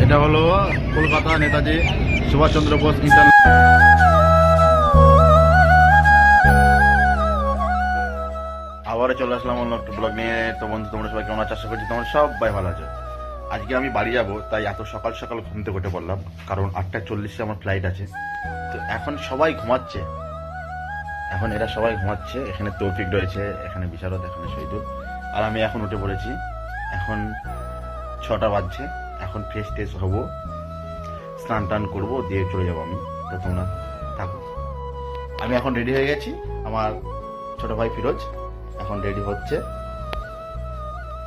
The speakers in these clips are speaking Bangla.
এটা হলো কলকাতা নেতাজি সুভাষচন্দ্র বোস ইন্টারন্যাশনাল। আবারও চলে আসলাম অন্য একটা ব্লগ নিয়ে। তো বন্ধু, তোমরা সবাই কেমন আছো? আশা করছি তোমরা সবাই ভালো আছো। আজকে আমি বাড়ি যাব, তাই এত সকাল সকাল ঘুম থেকে উঠে পড়লাম, কারণ 8:40-এ আমার ফ্লাইট আছে। তো এখন সবাই ঘুমাচ্ছে, এখন এরা সবাই ঘুমাচ্ছে। এখানে তৌফিক রয়েছে, এখানে বিশারদ, এখানে শহীদুল, আর আমি এখন উঠে পড়েছি। এখন 6টা বাজছে। এখন ফ্রেশ ট্রেশ হবো, স্নান টান করবো, দিয়ে চলে যাবো আমি। তো তোমরা থাকো। আমি এখন রেডি হয়ে গেছি। আমার ছোট ভাই ফিরোজ এখন রেডি হচ্ছে,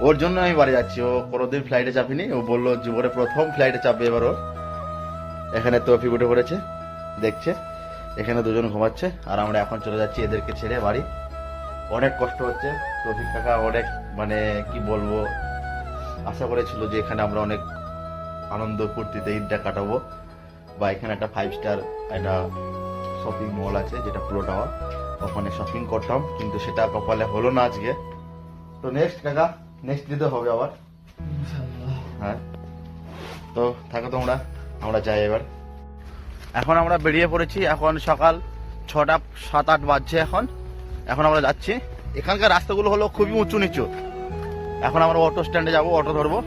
ওর জন্য আমি বাড়ি যাচ্ছি। ও কোনোদিন ফ্লাইটে চাপিনি, ও বললো জীবনে প্রথম ফ্লাইটে চাপবে এবার ও। এখানে তৌফিক উঠে পড়েছে, দেখছে। এখানে দুজন ঘুমাচ্ছে, আর আমরা এখন চলে যাচ্ছি এদেরকে ছেড়ে বাড়ি। অনেক কষ্ট হচ্ছে। তৌফিক কাকা অনেক, মানে কি বলবো, আশা করেছিল যে এখানে আমরা অনেক আনন্দ ফুর্তিতে ঈদটা কাটাবো, বা এখানে একটা 5 স্টার একটা শপিং মল আছে যেটা পুরো টাওয়ার, ওখানে শপিং করতাম, কিন্তু সেটা কপালে হলো না আজকে। তো নেক্সট কাকা, নেক্সট দিতে হবে আবার। হ্যাঁ, তো থাকো তোমরা, আমরা যাই এবার। এখন আমরা বেরিয়ে পড়েছি। এখন সকাল 6টা 7-8 বাজছে এখন আমরা যাচ্ছি। এখানকার রাস্তাগুলো হলো খুবই উঁচু নিচু। এখন আমরা অটো স্ট্যান্ডে যাবো, অটো ধরবো,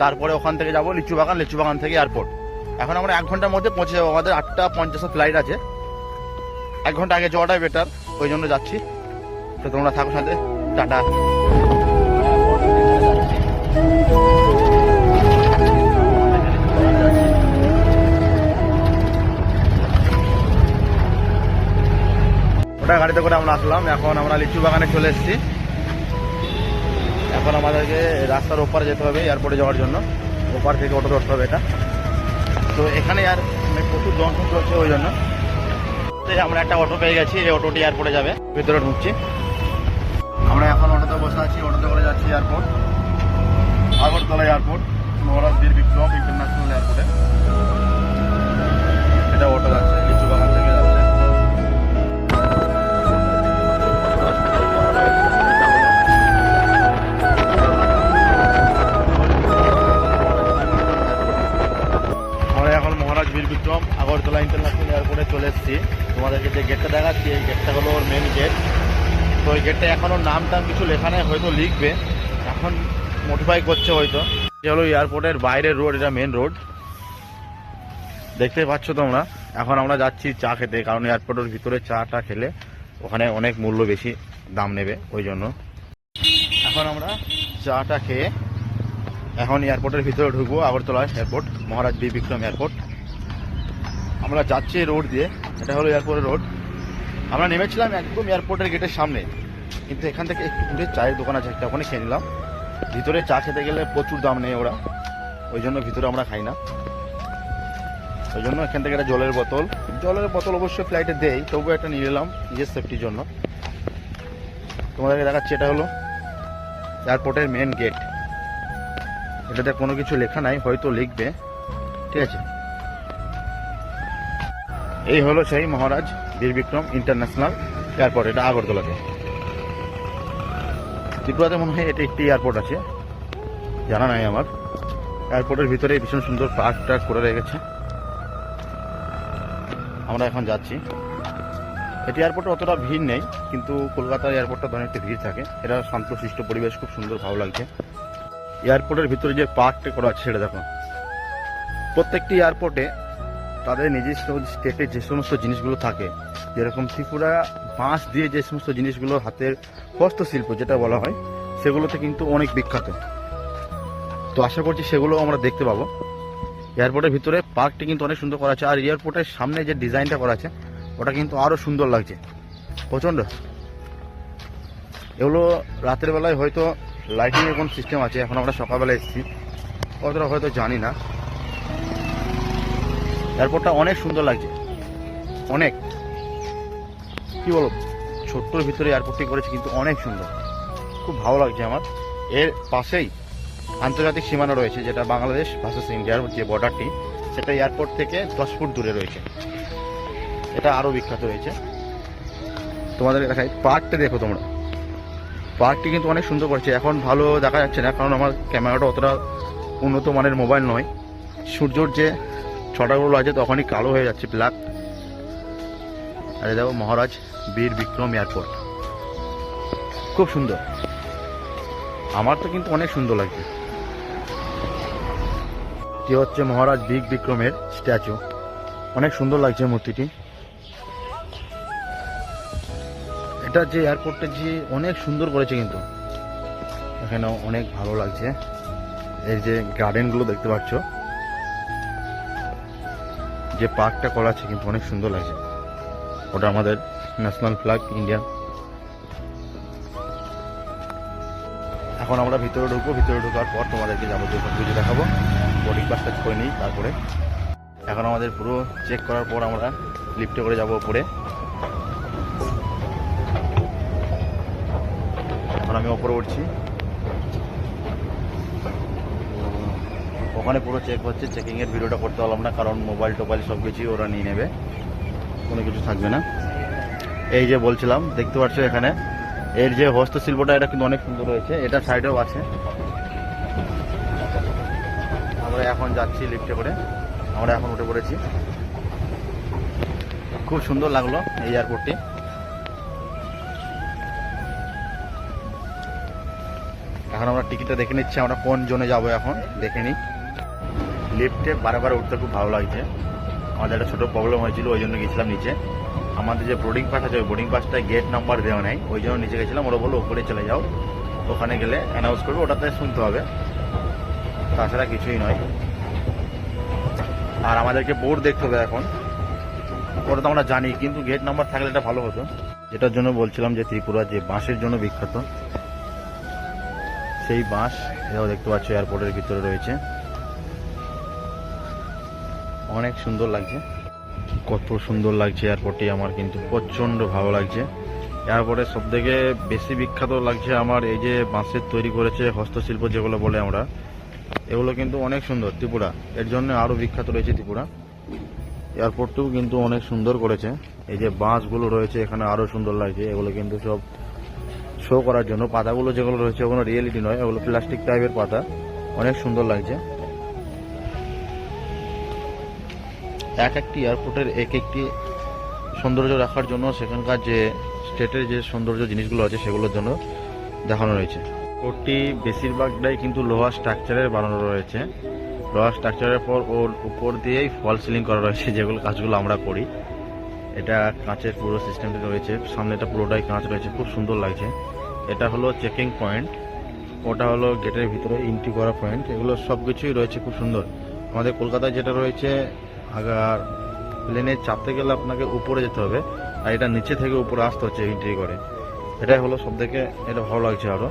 তারপরে ওখান থেকে যাবো লিচু বাগান থেকে এয়ারপোর্ট। এখন আমরা 1 ঘন্টার মধ্যে পৌঁছে যাবো। আমাদের 8:50 ফ্লাইট আছে, 1 ঘন্টা আগে যাওয়াটাই বেটার, ওই জন্য যাচ্ছি। তো তোমরা থাকো সাথে, টাটা। ওটা গাড়িতে করে আমরা আসলাম। এখন আমরা লিচু বাগানে চলে এসেছি। এখন আমাদেরকে রাস্তার ওপারে যেতে হবে এয়ারপোর্টে যাওয়ার জন্য, ওপার থেকে অটো ধরতে হবে এটা। তো এখানে আর প্রচুর জনসন চলছে, ওই জন্য আমরা একটা অটো পেয়ে গেছি। এই অটোটি এয়ারপোর্টে যাবে, ভিতরে ঢুকছি। আমরা এখন অটোতে বসে আছি, অটোতে করে যাচ্ছি এয়ারপোর্ট, আগরতলা এয়ারপোর্ট, মহারাজ বীর বিক্রম ইন্টারন্যাশনাল এয়ারপোর্টে। এটা অটো যাচ্ছে, লিচু বাগান থেকে যাচ্ছে। আমরা এখন মহারাজ বীর বিক্রম আগরতলা ইন্টারন্যাশনাল এয়ারপোর্টে চলে এসেছি। তোমাদেরকে যে গেটটা দেখাচ্ছি, এই গেটটা হলো ওর মেন গেট। তো ওই গেটটা এখনও নাম টাম কিছু লেখা নেই, হয়তো লিখবে, এখন মডিফাই করছে হয়তো। এটা হলো এয়ারপোর্টের বাইরের রোড, এটা মেন রোড, দেখতে পাচ্ছ তোমরা। এখন আমরা যাচ্ছি চা খেতে, কারণ এয়ারপোর্টের ভিতরে চাটা খেলে ওখানে অনেক মূল্য বেশি দাম নেবে, ওই জন্য। এখন আমরা চাটা খেয়ে এখন এয়ারপোর্টের ভিতরে ঢুকবো, আগরতলা এয়ারপোর্ট, মহারাজ বীর বিক্রম এয়ারপোর্ট। আমরা যাচ্ছি রোড দিয়ে, এটা হলো এয়ারপোর্টের রোড। আমরা নেমেছিলাম একদম এয়ারপোর্টের গেটের সামনে, কিন্তু এখান থেকে একটু দূরে চায়ের দোকান আছে একটা, ওখানে খেয়ে নিলাম। ভিতরে চা খেতে গেলে প্রচুর দাম নেই ওরা, ওই জন্য ভিতরে আমরা খাই না। ওই জন্য এখান থেকে একটা জলের বোতল অবশ্যই ফ্লাইটে দেয়, তবু একটা নিয়ে এলাম নিজের সেফটির জন্য। তোমাদেরকে দেখাচ্ছি, এটা হলো এয়ারপোর্টের মেন গেট। এটাতে কোনো কিছু লেখা নাই, হয়তো লিখবে, ঠিক আছে। এই হলো সেই মহারাজ বীর বিক্রম ইন্টারন্যাশনাল এয়ারপোর্ট, এটা আগরতলাতে। ত্রিপুরাতে মনে হয় এটা একটি এয়ারপোর্ট আছে, জানা নাই আমার। এয়ারপোর্টের ভিতরে ভীষণ সুন্দর পার্ক টার্ক করে রেখেছে। আমরা এখন যাচ্ছি। এটি এয়ারপোর্টে অতটা ভিড় নেই, কিন্তু কলকাতার এয়ারপোর্টটা অনেকটা ভিড় থাকে। এটা শান্তশিষ্ট পরিবেশ, খুব সুন্দর, ভালো লাগছে। এয়ারপোর্টের ভিতরে যে পার্কটা করা আছে সেটা দেখো। প্রত্যেকটি এয়ারপোর্টে তাদের নিজস্ব স্টেটে যে সমস্ত জিনিসগুলো থাকে, যেরকম ত্রিপুরা বাঁশ দিয়ে যে সমস্ত জিনিসগুলো, হাতের হস্তশিল্প যেটা বলা হয়, সেগুলোতে কিন্তু অনেক বিখ্যাত। তো আশা করছি সেগুলো আমরা দেখতে পাবো। এয়ারপোর্টের ভিতরে পার্কটি কিন্তু অনেক সুন্দর করা আছে, আর এয়ারপোর্টের সামনে যে ডিজাইনটা করা আছে ওটা কিন্তু আরও সুন্দর লাগছে প্রচণ্ড। এগুলো রাতের বেলায় হয়তো লাইটিংয়ের কোন সিস্টেম আছে, এখন আমরা সকালবেলা এসেছি, অতটা হয়তো জানি না। এয়ারপোর্টটা অনেক সুন্দর লাগছে, অনেক, কি বলবো, ছোট্টর ভিতরে এয়ারপোর্টটি করেছে, কিন্তু অনেক সুন্দর, খুব ভালো লাগছে আমার। এর পাশেই আন্তর্জাতিক সীমানা রয়েছে, যেটা বাংলাদেশ ভার্সেস ইন্ডিয়ার যে বর্ডারটি, সেটা এয়ারপোর্ট থেকে 10 ফুট দূরে রয়েছে। এটা আরও বিখ্যাত রয়েছে। তোমাদের দেখাই, পার্কটা দেখো তোমরা, পার্কটি কিন্তু অনেক সুন্দর করেছে। এখন ভালো দেখা যাচ্ছে না, কারণ আমার ক্যামেরাটা অতটা উন্নত মানের মোবাইল নয়। সূর্যর যে ছটাগুলো আছে তখনই কালো হয়ে যাচ্ছে, ব্ল্যাক। আরে দেখো মহারাজ বীর বিক্রম এয়ারপোর্ট, খুব সুন্দর। আমার তো কিন্তু অনেক সুন্দর লাগছে। কি হচ্ছে মহারাজ বীর বিক্রমের স্ট্যাচু, অনেক সুন্দর লাগছে মূর্তিটি। এটা যে এয়ারপোর্টটা যে অনেক সুন্দর করেছে, কিন্তু এখানে অনেক ভালো লাগছে। এই যে গার্ডেনগুলো দেখতে পাচ্ছ, যে পার্কটা করা আছে কিন্তু অনেক সুন্দর লাগছে। ওটা আমাদের ন্যাশনাল ফ্ল্যাগ ইন্ডিয়া। এখন আমরা ভিতরে ঢুকবো, ভিতরে ঢোকার পর তোমাদেরকে যাবতীয় সব কিছু দেখাবো। বোর্ডিং পাসটা করে নিই তারপরে। এখন আমাদের পুরো চেক করার পর আমরা লিফটে করে যাবো উপরে। এখন আমি ওপরে উঠছি, ওখানে পুরো চেক হচ্ছে। চেকিংয়ের ভিডিওটা করতে পারলাম না, কারণ মোবাইল টোবাইল সব কিছুই ওরা নিয়ে নেবে, কোনো কিছু থাকবে না। এই যে বলছিলাম, দেখতে পাচ্ছ এখানে এর যে হস্তশিল্পটা, এটা কিন্তু অনেক সুন্দর হয়েছে। এটা সাইডেও আছে। আমরা এখন যাচ্ছি লিফটে করে, আমরা এখন উঠে পড়েছি। খুব সুন্দর লাগলো এই এয়ারপোর্টটি। এখন আমরা টিকিটটা দেখে নিচ্ছি, আমরা কোন জোনে যাবো এখন দেখে নিই। লিফটে বারবার উঠতে খুব ভালো লাগছে। আমাদের একটা ছোটো প্রবলেম হয়েছিল, ওই জন্য গেছিলাম নিচে। আমাদের যে বোর্ডিং পাস আছে, ওই বোর্ডিং পাসটায় গেট নাম্বার দেওয়া নেই, ওই জন্য নিচে গেছিলাম। ওরা বললো উপরে চলে যাও, ওখানে গেলে অ্যানাউন্স করবে, ওটাতে শুনতে হবে, তাছাড়া কিছুই নয়। আর আমাদেরকে বোর্ড দেখতে হবে এখন, ওটা তো আমরা জানি, কিন্তু গেট নাম্বার থাকলে এটা ভালো হতো। যেটার জন্য বলছিলাম যে ত্রিপুরা যে বাঁশের জন্য বিখ্যাত, সেই বাঁশ এটাও দেখতে পাচ্ছ এয়ারপোর্টের ভিতরে রয়েছে। অনেক সুন্দর লাগছে, কত সুন্দর লাগছে এয়ারপোর্টটি। আমার কিন্তু প্রচণ্ড ভালো লাগছে। এয়ারপোর্টের সব থেকে বেশি বিখ্যাত লাগছে আমার এই যে বাঁশের তৈরি করেছে হস্তশিল্প যেগুলো বলে আমরা, এগুলো কিন্তু অনেক সুন্দর। ত্রিপুরা এর জন্য আরও বিখ্যাত রয়েছে ত্রিপুরা। এয়ারপোর্টটিও কিন্তু অনেক সুন্দর করেছে। এই যে বাঁশগুলো রয়েছে এখানে আরও সুন্দর লাগছে। এগুলো কিন্তু সব শো করার জন্য। পাতাগুলো যেগুলো রয়েছে ওগুলো রিয়েলিটি নয়, ওগুলো প্লাস্টিক টাইপের পাতা, অনেক সুন্দর লাগছে। এক একটি এয়ারপোর্টের এক একটি সৌন্দর্য রাখার জন্য সেখানকার যে স্টেটের যে সৌন্দর্য জিনিসগুলো আছে সেগুলোর জন্য দেখানো রয়েছে। এয়ারপোর্টটি বেশিরভাগটাই কিন্তু লোহা স্ট্রাকচারের বানানো রয়েছে। লোহা স্ট্রাকচারের পর ওর উপর দিয়েই ফল সিলিং করা রয়েছে, যেগুলো কাজগুলো আমরা করি। এটা কাঁচের পুরো সিস্টেমটা রয়েছে, সামনেটা পুরোটাই কাঁচ রয়েছে, খুব সুন্দর লাগছে। এটা হলো চেকিং পয়েন্ট, ওটা হলো গেটের ভিতরে এন্ট্রি করা পয়েন্ট। এগুলো সব কিছুই রয়েছে খুব সুন্দর। আমাদের কলকাতায় যেটা রয়েছে, আগার প্লেনে চাপতে গেলে আপনাকে উপরে যেতে হবে, আর এটা নিচে থেকে উপরে আসতে হচ্ছে এন্ট্রি করে। এটাই হলো সব থেকে, এটা ভালো লাগছে আরও।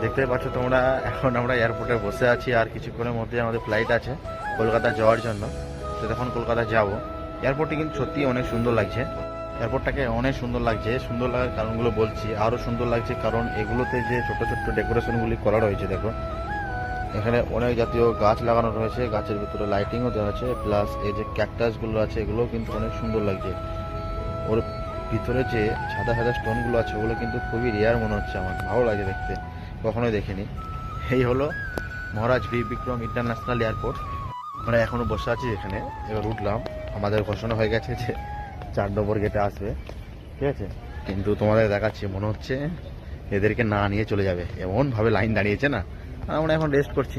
দেখতে পাচ্ছ তোমরা, এখন আমরা এয়ারপোর্টে বসে আছি, আর কিছুক্ষণের মধ্যে আমাদের ফ্লাইট আছে কলকাতা যাওয়ার জন্য। তো তখন কলকাতা যাব। এয়ারপোর্টটি কিন্তু সত্যি অনেক সুন্দর লাগছে, এয়ারপোর্টটাকে অনেক সুন্দর লাগছে। সুন্দর লাগার কারণগুলো বলছি, আরও সুন্দর লাগছে কারণ এগুলোতে যে ছোট ছোট ডেকোরেশনগুলি করা রয়েছে। দেখো এখানে অনেক জাতীয় গাছ লাগানো রয়েছে, গাছের ভিতরে লাইটিংও দেওয়া আছে, প্লাস এই যে ক্যাকটাসগুলো আছে এগুলো কিন্তু অনেক সুন্দর লাগছে। ওর ভিতরে যে সাদা সাদা স্টোনগুলো আছে ওগুলো কিন্তু খুবই রেয়ার মনে হচ্ছে, আমার ভালো লাগে দেখতে, কখনোই দেখিনি। এই হলো মহারাজ বীর বিক্রম ইন্টারন্যাশনাল এয়ারপোর্ট। আমরা এখনও বসে আছি এখানে, এবার উঠলাম। আমাদের ঘোষণা হয়ে গেছে যে 4 নম্বর গেটে আসবে, ঠিক আছে। কিন্তু তোমাদের দেখাচ্ছি, মনে হচ্ছে এদেরকে না নিয়ে চলে যাবে, এমনভাবে লাইন দাঁড়িয়েছে না। আমরা এখন রেস্ট করছি,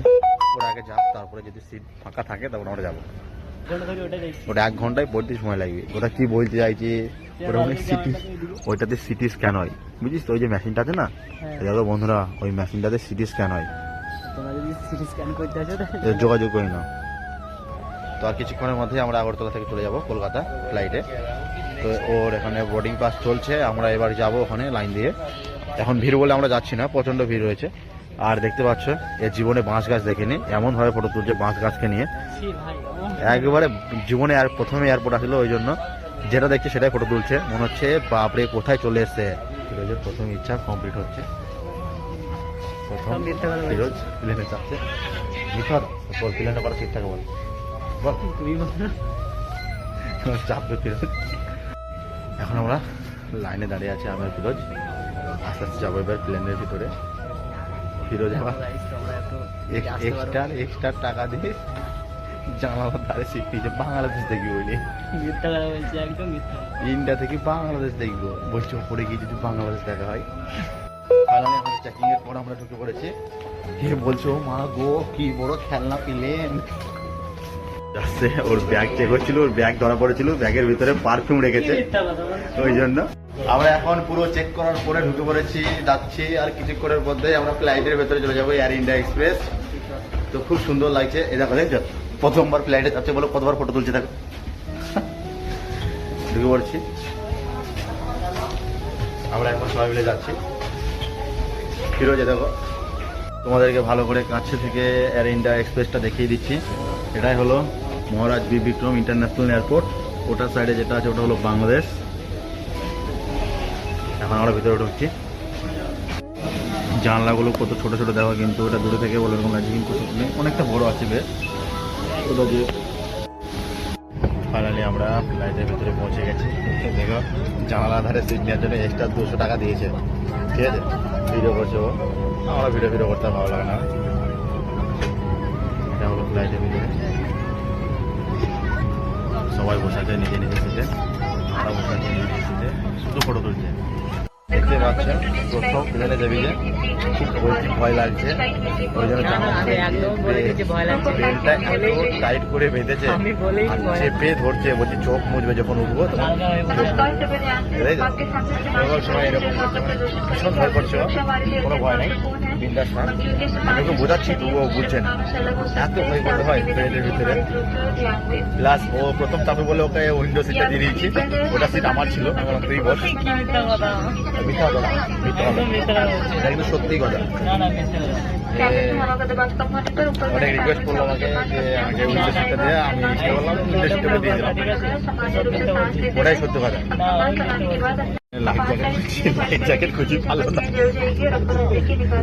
ওরা আগে যাক, তারপরে যদি সিট ফাঁকা থাকে তারপর আমরা যাবো। ওটা 1 ঘন্টায় পড়তে সময় লাগবে। ওটা কি বলতে চাইছি, ওটা অনেক সিটি, ওইটাতে সিটি স্ক্যান হয়, বুঝিস তো? ওই যে মেশিনটা আছে না, দেখো বন্ধুরা, ওই মেশিনটাতে সিটি স্ক্যান হয়। যোগাযোগ করি না তো। আর কিছুক্ষণের মধ্যে আমরা আগরতলা থেকে চলে যাব কলকাতা ফ্লাইটে। তো ওর এখানে বোর্ডিং পাস চলছে, আমরা এবার যাব ওখানে লাইন দিয়ে। এখন ভিড় বলে আমরা যাচ্ছি না, প্রচণ্ড ভিড় রয়েছে। আর দেখতে পাচ্ছ এর জীবনে বাঁশ গাছ দেখেনি, এমনভাবে ফটো তুলছে বাঁশ গাছকে নিয়ে। একেবারে জীবনে আর প্রথমে এয়ারপোর্ট আসলো, ওই জন্য যেটা দেখছে সেটাই ফটো তুলছে। মনে হচ্ছে বাপরে কোথায় চলে এসছে। ফিরোজের প্রথম ইচ্ছা কমপ্লিট হচ্ছে, প্রথম ফিরোজ প্লেনে চাপছে। মিথর বল, প্লেনটা করা ঠিকঠাক বল, বল চাপবে ফিরোজ। এখন আমরা লাইনে দাঁড়িয়ে আছি, আমি ফিরোজ। আস্তে আস্তে যাবো এবার প্লেনের ভিতরে। ফিরো যাওয়া এক্সট্রা টাকা দিয়ে জানালার ধারে সিট নিয়েছে। বাংলাদেশ দেখবি বলি, ইন্ডিয়া থেকে বাংলাদেশ দেখবো বলছি, পড়ে গিয়ে যদি বাংলাদেশ দেখা হয়। ফাইনালি আমাদের চেকিং এর পর আমরা ঢুকে পড়েছি। কে বলছো মা গো কি বড় খেলনা প্লেন। যাচ্ছে ওর ব্যাগ চেক হচ্ছিল, ওর ব্যাগ ধরা পড়েছিল, ব্যাগের ভিতরে পারফিউম রেখেছে, ওই জন্য আমরা এখন পুরো চেক করার পরে ঢুকে পড়েছি, যাচ্ছি। আর কিছুক্ষণের মধ্যে আমরা ফ্লাইটের ভেতরে চলে যাবো, এয়ার ইন্ডিয়া এক্সপ্রেস। তো খুব সুন্দর লাগছে। এ দেখো দেখছো, প্রথমবার ফ্লাইটে যাচ্ছে বলো, কতবার ফটো তুলছে দেখো। ঢুকে পড়ছি আমরা এখন সবাই মিলে যাচ্ছি। ফিরোজে দেখো, তোমাদেরকে ভালো করে কাছে থেকে এয়ার ইন্ডিয়া এক্সপ্রেসটা দেখিয়ে দিচ্ছি। এটাই হলো মহারাজ বীর বিক্রম ইন্টারন্যাশনাল এয়ারপোর্ট। ওটার সাইডে যেটা আছে ওটা হলো বাংলাদেশ। এখন আমরা ভিতরে ঢুকছি। জানলাগুলো কত ছোট ছোট দেওয়া, কিন্তু ওটা দূরে থেকে বলে এরকম লাগছে, কিন্তু অনেকটা বড় আছে বেশ। ওটা দিয়ে ফাইনালি আমরা ফ্লাইটের ভিতরে পৌঁছে গেছি। দেখো জানালা ধারে সিট নেওয়ার জন্য এক্সট্রা 200 টাকা দিয়েছে। ঠিক আছে, ভিডিও করছে ও, আমরা ভিডিও করতে ভালো লাগে না। এটা হলো ফ্লাইটের ভিতরে, সবাই বসে আছে নিজে নিজে সিটে, আমরা বসে আছি নিজে নিজে সিটে, শুধু ফটো তুলছে। দেখতে পাচ্ছেন প্রথম প্লেনে যাবি যে খুব ভয় লাগছে, ওই জন্য প্লেনটা এত টাইট করে বেঁধেছে, চেপে ধরছে, বলছে চোখ মুজবে যখন উঠবো তখন। সময় এরকম ভীষণ ভয় করছে, কোনো ভয় নেই, বিন্দাস না। আমি ওকে বোঝাচ্ছি তবুও বুঝছে না, এত ভয় করতে হয় প্লেনের ভিতরে। প্লাস ও প্রথম চাপে বলে ওকে উইন্ডো সিটটা দিয়ে দিয়েছি, ওটা সিট আমার ছিল, আমার তুই বস। মিথ্যা কথা না, মিথ্যা কথা, এটা কিন্তু সত্যি কথা। অনেক রিকোয়েস্ট করলো আমাকে যে আমাকে উইন্ডো সিটটা দিয়ে, আমি ইচ্ছে করলাম উইন্ডো সিটটা দিয়ে দিলাম, ওটাই সত্যি কথা। লাইফ জ্যাকেট খুঁজে পেলো না,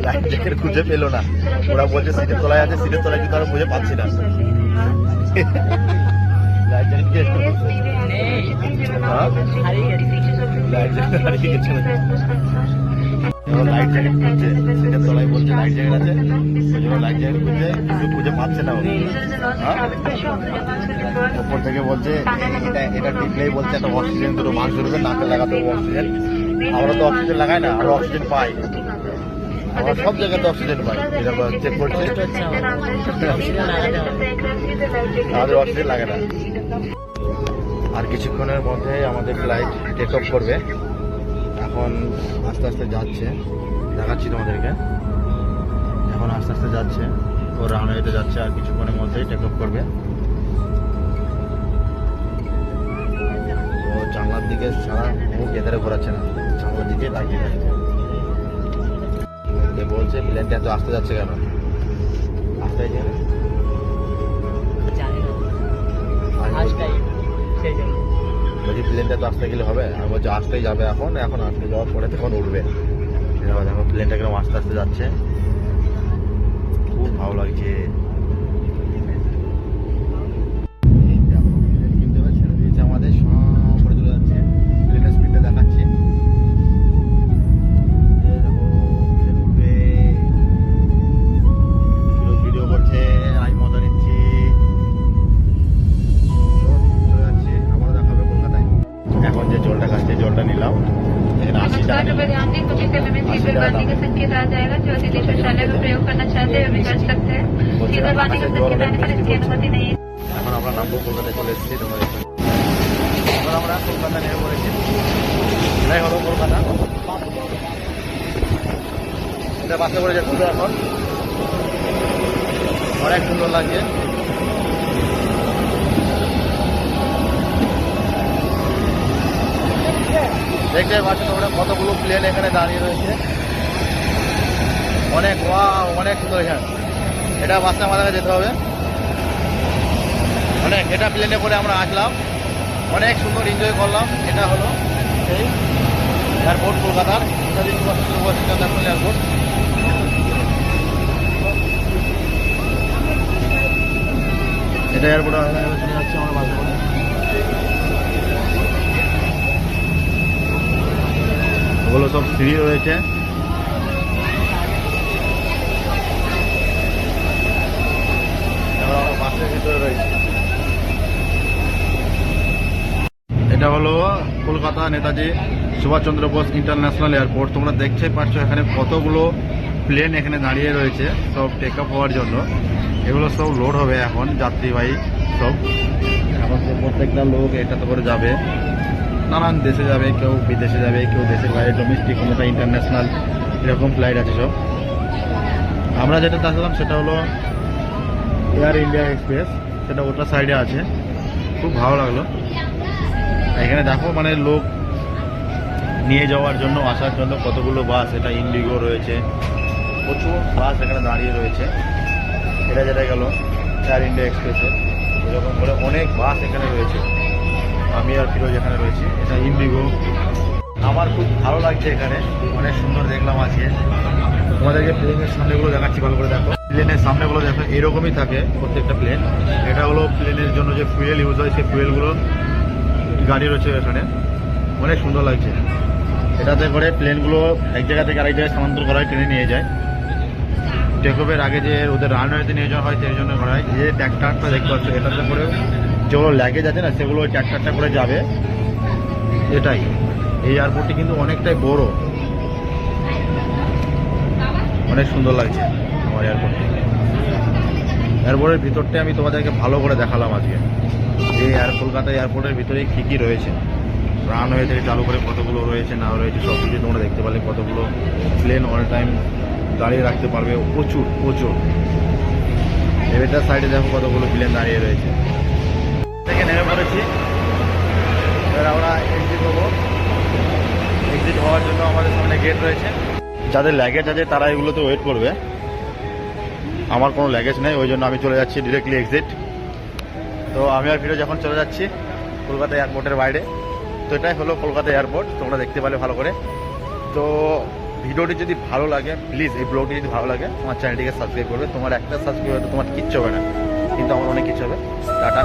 লাইফ জ্যাকেট খুঁজে পেলো না। ওরা বলছে সিটের তলায় আছে, সিটের তলায় কিন্তু আমরা খুঁজে পাচ্ছি না। লাইফ জ্যাকেট লাইট জ্যাকেট খুঁজছে, সিটের তলায় বলছে লাইট জ্যাকেট আছে, ওই জন্য লাইট জ্যাকেট খুঁজছে, কিন্তু খুঁজে পাচ্ছে না। ওপর থেকে বলছে এটা টিপলেই বলছে একটা অক্সিজেন দুটো মাছ ধরবে, নাকে লাগাতে হবে অক্সিজেন। আমরা তো অক্সিজেন লাগাই না, আমরা অক্সিজেন পাই, আমরা সব জায়গাতে অক্সিজেন পাই। এটা চেক করছে, আমাদের অক্সিজেন লাগে না। আর কিছুক্ষণের মধ্যে আমাদের ফ্লাইট টেক অফ করবে। এখন আস্তে আস্তে যাচ্ছে, দেখাচ্ছি তোমাদেরকে। এখন আস্তে আস্তে যাচ্ছে, ও রানওয়েতে যাচ্ছে, আর কিছুক্ষণের মধ্যেই টেক অফ করবে। ও জানলার দিকে সারা মুখ এধারে ঘোরাচ্ছে না, জানলার দিকে লাগিয়ে যাচ্ছে। বলছে প্লেনটা এত আসতে যাচ্ছে কেন, আসতে বলছি প্লেনটা তো আসতে গেলে হবে, আর বলছে আসতেই যাবে এখন, এখন আসতে যাওয়ার পরে তখন উঠবে। দেখো প্লেনটা কিরকম আস্তে আস্তে যাচ্ছে, খুব ভালো লাগছে। কিন্তু এবার ছেড়ে দিয়েছে আমাদের, সব চলে যাচ্ছে, প্লেনের স্পিডটা দেখাচ্ছি। ভিডিও করছে, আজ মজা নিচ্ছি। এখন যে জলটা খাচ্ছি, জলটা নিলাম, এখানে 80 টাকা। এখন আমরা নামবো, কলকাতায় চলে এসেছি। এখন আমরা কলকাতা নেমে পড়েছি, এটাই হলো কলকাতা। এটা বাসে করে যেতে হবে এখন, অনেক সুন্দর লাগছে। দেখতে পাচ্ছ তোমরা কতগুলো প্লেন এখানে দাঁড়িয়ে রয়েছে, অনেক অনেক সুন্দর। এখানে এটা বাসে আমাদেরকে যেতে হবে অনেক। এটা প্লেনে করে আমরা আসলাম, অনেক সুন্দর এনজয় করলাম। এটা হলো সেই এয়ারপোর্ট, কলকাতার নেতাজি সুভাষচন্দ্র বোস ইন্টারন্যাশনাল এয়ারপোর্ট। এটা এয়ারপোর্ট চলে যাচ্ছে আমরা বাসে করে। ওগুলো সব সিঁড়ি রয়েছে, কলকাতা নেতাজি সুভাষচন্দ্র বোস ইন্টারন্যাশনাল এয়ারপোর্ট। তোমরা দেখতে পাচ্ছ এখানে কতগুলো প্লেন এখানে দাঁড়িয়ে রয়েছে সব টেক আপ হওয়ার জন্য। এগুলো সব লোড হবে এখন, যাত্রীবাহী সব। এখন তো প্রত্যেকটা লোক এটাতে করে যাবে, নানান দেশে যাবে, কেউ বিদেশে যাবে, কেউ দেশের বাইরে, ডোমেস্টিক, কোনোটা ইন্টারন্যাশনাল, এরকম ফ্লাইট আছে সব। আমরা যেটা আসলাম সেটা হলো এয়ার ইন্ডিয়া এক্সপ্রেস, সেটা ওটা সাইডে আছে। খুব ভালো লাগলো। এখানে দেখো মানে লোক নিয়ে যাওয়ার জন্য, আসার জন্য কতগুলো বাস, এটা ইন্ডিগো রয়েছে, প্রচুর বাস এখানে দাঁড়িয়ে রয়েছে। এটা যেটা গেল এয়ার ইন্ডিয়া এক্সপ্রেসে, এরকম করে অনেক বাস এখানে রয়েছে। আমি আর ফিরোজ এখানে রয়েছি, এটা ইন্ডিগো। আমার খুব ভালো লাগছে এখানে, অনেক সুন্দর দেখলাম আজকে। তোমাদেরকে প্লেনের সামনেগুলো দেখাচ্ছি, ভালো করে দেখো। প্লেনের সামনেগুলো দেখো এরকমই থাকে প্রত্যেকটা প্লেন। এটা হলো প্লেনের জন্য যে ফুয়েল ইউজ হয়, সেই ফুয়েলগুলো গাড়ি রয়েছে এখানে, অনেক সুন্দর লাগছে। এটাতে করে প্লেনগুলো এক জায়গা থেকে আরেক জায়গায় স্থানান্তর করা হয়, ট্রেনে নিয়ে যায়। টেকঅফের আগে যে ওদের রানওয়েতে নিয়ে যাওয়া হয় সেই জন্য করা হয়। এই যে ট্র্যাক্টরটা দেখতে পাচ্ছ, এটাতে করে যেগুলো লাগেজ আছে না, সেগুলো ওই ট্র্যাক্টরটা করে যাবে। এটাই, এই এয়ারপোর্টটি কিন্তু অনেকটাই বড়, অনেক সুন্দর লাগছে আমার এয়ারপোর্টটি। এয়ারপোর্টের ভিতরটা আমি তোমাদেরকে ভালো করে দেখালাম আজকে, যে কলকাতা এয়ারপোর্টের ভিতরে কী কী রয়েছে, রানওয়ে থেকে চালু করে কতগুলো রয়েছে না রয়েছে সব কিছু তোমরা দেখতে পারলে। কতগুলো প্লেন অল টাইম দাঁড়িয়ে রাখতে পারবে, প্রচুর প্রচুর। এটার সাইডে দেখো কতগুলো প্লেন দাঁড়িয়ে রয়েছে। থেকে নেমে পড়েছি, এবার আমরা এক্সিট হবো। এক্সিট হওয়ার জন্য আমাদের সামনে গেট রয়েছে। যাদের ল্যাগেজ আছে তারা এগুলোতে ওয়েট করবে। আমার কোনো ল্যাগেজ নেই, ওই জন্য আমি চলে যাচ্ছি ডিরেক্টলি এক্সিট। তো আমি আর ফিরে যখন চলে যাচ্ছি কলকাতা এয়ারপোর্টের বাইরে। তো এটাই হলো কলকাতা এয়ারপোর্ট, তোমরা দেখতে পারলে ভালো করে। তো ভিডিওটি যদি ভালো লাগে, প্লিজ এই ব্লগটি যদি ভালো লাগে আমার চ্যানেলটিকে সাবস্ক্রাইব করবে। তোমার একটা সাবস্ক্রাইব হতে তোমার কিচ্ছু হবে না, কিন্তু আমার অনেক কিছু হবে। টাটা।